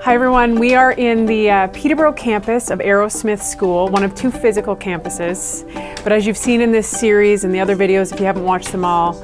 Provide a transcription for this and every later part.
Hi everyone, we are in the Peterborough campus of Arrowsmith School, one of two physical campuses. But as you've seen in this series and the other videos, if you haven't watched them all,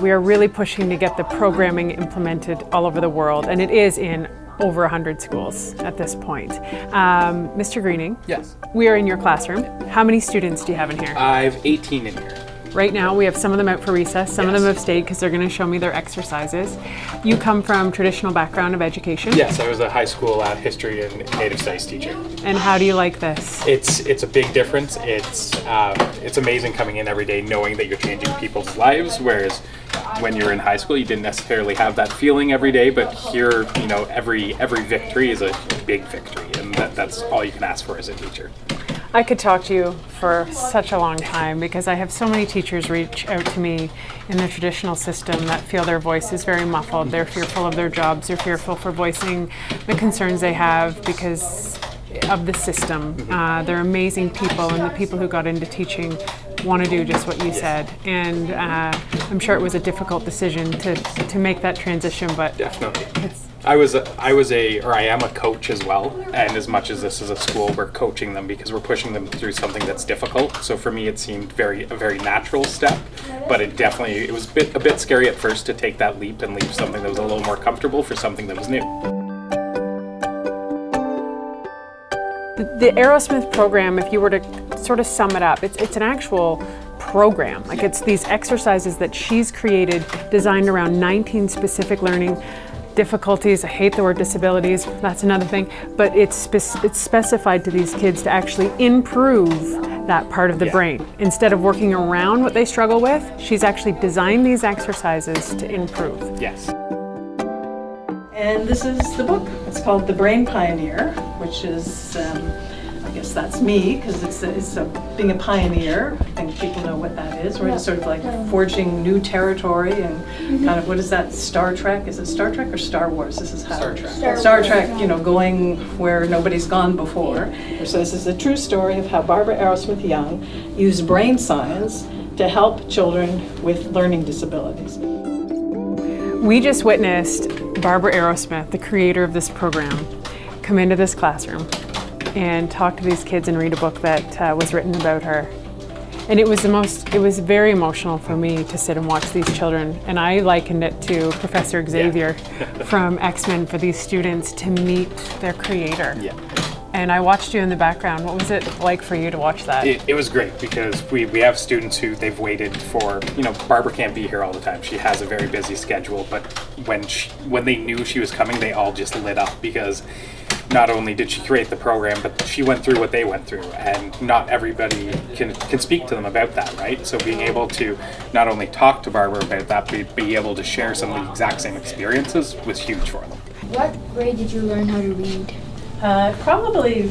we are really pushing to get the programming implemented all over the world, and it is in over 100 schools at this point. Mr. Greening, yes, we are in your classroom. How many students do you have in here? I have 18 in here. Right now we have some of them out for recess, some of them have stayed because they're going to show me their exercises. You come from traditional background of education? Yes, I was a high school history and native studies teacher. And how do you like this? It's a big difference. It's amazing coming in every day knowing that you're changing people's lives, whereas when you were in high school you didn't necessarily have that feeling every day, but here, you know, every victory is a big victory, and that's all you can ask for as a teacher. I could talk to you for such a long time because I have so many teachers reach out to me in the traditional system that feel their voice is very muffled. They're fearful of their jobs. They're fearful for voicing the concerns they have because of the system. They're amazing people, and the people who got into teaching want to do just what you said. And I'm sure it was a difficult decision to make that transition, but definitely. I am a coach as well, and as much as this is a school, we're coaching them because we're pushing them through something that's difficult. So for me, it seemed a very natural step, but it was a bit scary at first to take that leap and leave something that was a little more comfortable for something that was new. The Arrowsmith program, if you were to sort of sum it up, it's an actual program. Like, it's these exercises that she's created, designed around 19 specific learning difficulties. I hate the word disabilities, that's another thing, but it's specified to these kids to actually improve that part of the brain. Instead of working around what they struggle with, she's actually designed these exercises to improve. Yes. And this is the book. It's called The Brain Pioneer, which is, I guess that's me, because it's being a pioneer. I think people know what that is. We're just sort of like forging new territory and kind of, what is that, Star Trek? Is it Star Trek or Star Wars? This is how Star Trek. Star Trek, you know, going where nobody's gone before. So this is a true story of how Barbara Arrowsmith Young used brain science to help children with learning disabilities. We just witnessed Barbara Arrowsmith, the creator of this program, come into this classroom and talk to these kids and read a book that was written about her. And it was very emotional for me to sit and watch these children. And I likened it to Professor Xavier from X-Men, for these students to meet their creator. Yeah. And I watched you in the background. What was it like for you to watch that? It was great because we have students who they've waited for, you know, Barbara can't be here all the time. She has a very busy schedule, but when they knew she was coming, they all just lit up because not only did she create the program, but she went through what they went through, and not everybody can speak to them about that, right? So being able to not only talk to Barbara about that, but be able to share some of the exact same experiences was huge for them. What grade did you learn how to read? Probably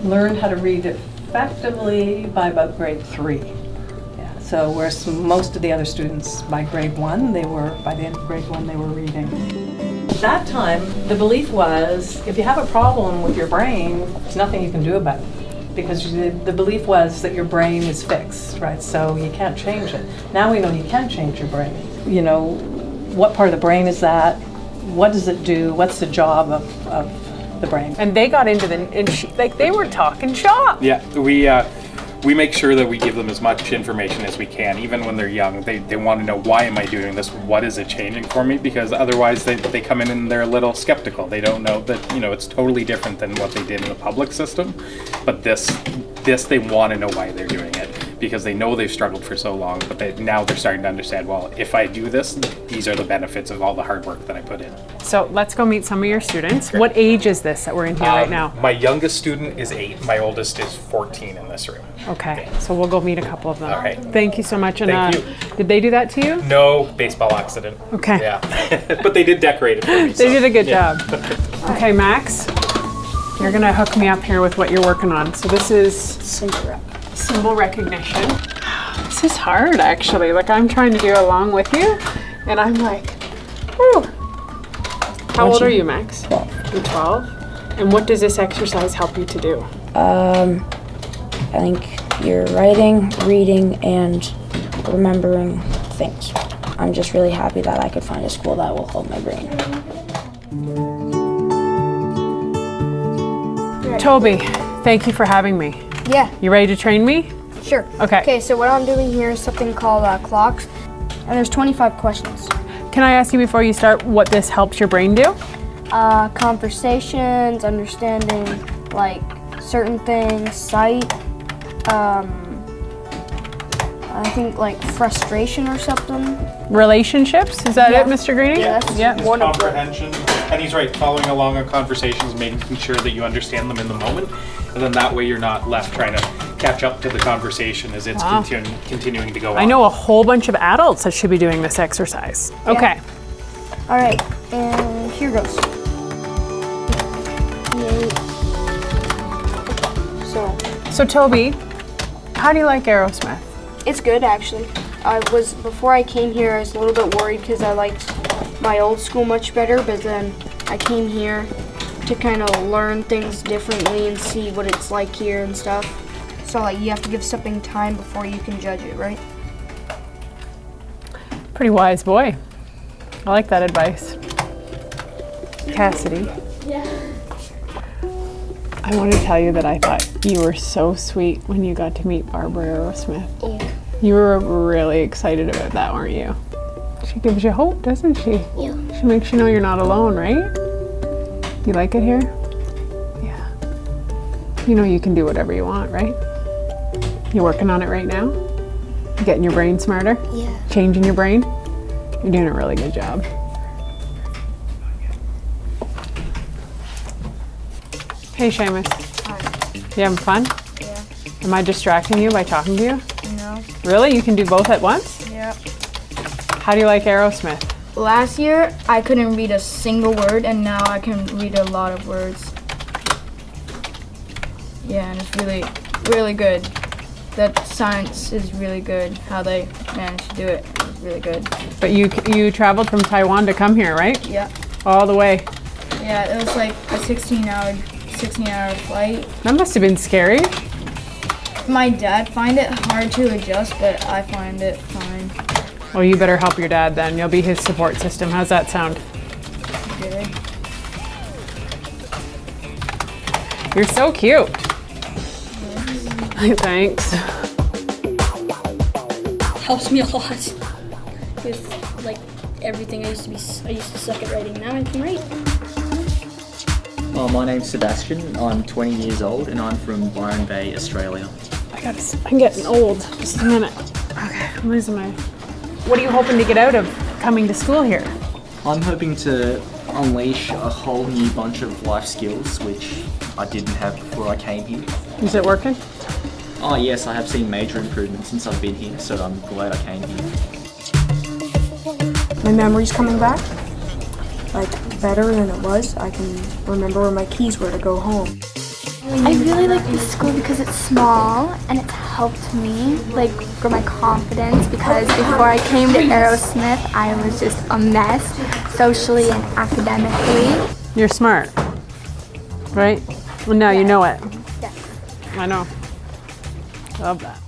learned how to read effectively by about grade 3. Yeah. So whereas most of the other students by grade 1, by the end of grade 1, they were reading. At that time, the belief was if you have a problem with your brain, there's nothing you can do about it. Because the belief was that your brain is fixed, right? So you can't change it. Now we know you can change your brain. You know, what part of the brain is that? What does it do? What's the job of the brain? And they got into they were talking shop. Yeah, we make sure that we give them as much information as we can, even when they're young. They want to know, why am I doing this? What is it changing for me? Because otherwise they come in and they're a little skeptical. They don't know that, you know, it's totally different than what they did in the public system. But this they want to know why they're doing it, because they know they've struggled for so long, but now they're starting to understand, well, if I do this, these are the benefits of all the hard work that I put in. So let's go meet some of your students. Sure. What age is this that we're in here right now? My youngest student is 8. My oldest is 14 in this room. Okay, so we'll go meet a couple of them. All right. Thank you so much. And Thank you. Did they do that to you? No, baseball accident. Okay. Yeah, but they did decorate it for me. They did a good job. Okay, Max, you're gonna hook me up here with what you're working on. So this is symbol recognition. This is hard, actually. Like, I'm trying to do along with you, and I'm like, whew. How old are you, Max? 12. You're 12? And what does this exercise help you to do? I think you're writing, reading, and remembering things. I'm just really happy that I could find a school that will hold my brain. Toby, thank you for having me. Yeah, You ready to train me? sure. Okay. Okay, so what I'm doing here is something called clocks, and there's 25 questions. Can I ask you before you start what this helps your brain do? Conversations, understanding like certain things, sight, I think like frustration or something. Relationships? Is that Yeah. it, Mr. Greeny? Yeah, that's Yeah. one of them. Comprehension, and he's right, following along on conversations, making sure that you understand them in the moment, and then that way you're not left trying to catch up to the conversation as it's Wow. continuing to go on. I know a whole bunch of adults that should be doing this exercise. Okay. All right, and here goes. So Toby, how do you like Arrowsmith? It's good actually. Before I came here, I was a little bit worried because I liked my old school much better, but then I came here to kind of learn things differently and see what it's like here and stuff. So like you have to give something time before you can judge it, right? Pretty wise boy. I like that advice. Cassidy. Yeah. I want to tell you that I thought you were so sweet when you got to meet Barbara Arrowsmith. Yeah. You were really excited about that, weren't you? She gives you hope, doesn't she? Yeah. She makes you know you're not alone, right? You like it here? Yeah. You know you can do whatever you want, right? You working on it right now? You getting your brain smarter? Yeah. Changing your brain? You're doing a really good job. Hey, Seamus. You having fun? Yeah. Am I distracting you by talking to you? No. Really? You can do both at once? Yeah. How do you like Arrowsmith? Last year, I couldn't read a single word, and now I can read a lot of words. Yeah, and it's really, really good. That science is really good. How they managed to do it is really good. But you traveled from Taiwan to come here, right? Yeah. All the way. Yeah, it was like a 16-hour flight. That must have been scary. My dad find it hard to adjust, but I find it fine. Well, you better help your dad then. You'll be his support system. How's that sound? Good. You're so cute. Thanks. Helps me a lot with like everything. I used to suck at writing. Now I can write. My name's Sebastian. I'm 20 years old and I'm from Byron Bay, Australia. I'm getting old. Just a minute. Okay, I'm losing my... What are you hoping to get out of coming to school here? I'm hoping to unleash a whole new bunch of life skills which I didn't have before I came here. Is it working? Oh yes, I have seen major improvements since I've been here, so I'm glad I came here. My memory's coming back, like better than it was. I can remember where my keys were to go home. I really like this school because it's small and it's helped me like grow my confidence because before I came to Arrowsmith I was just a mess socially and academically. You're smart, right? Well, now you know it. Yeah. I know. Love that.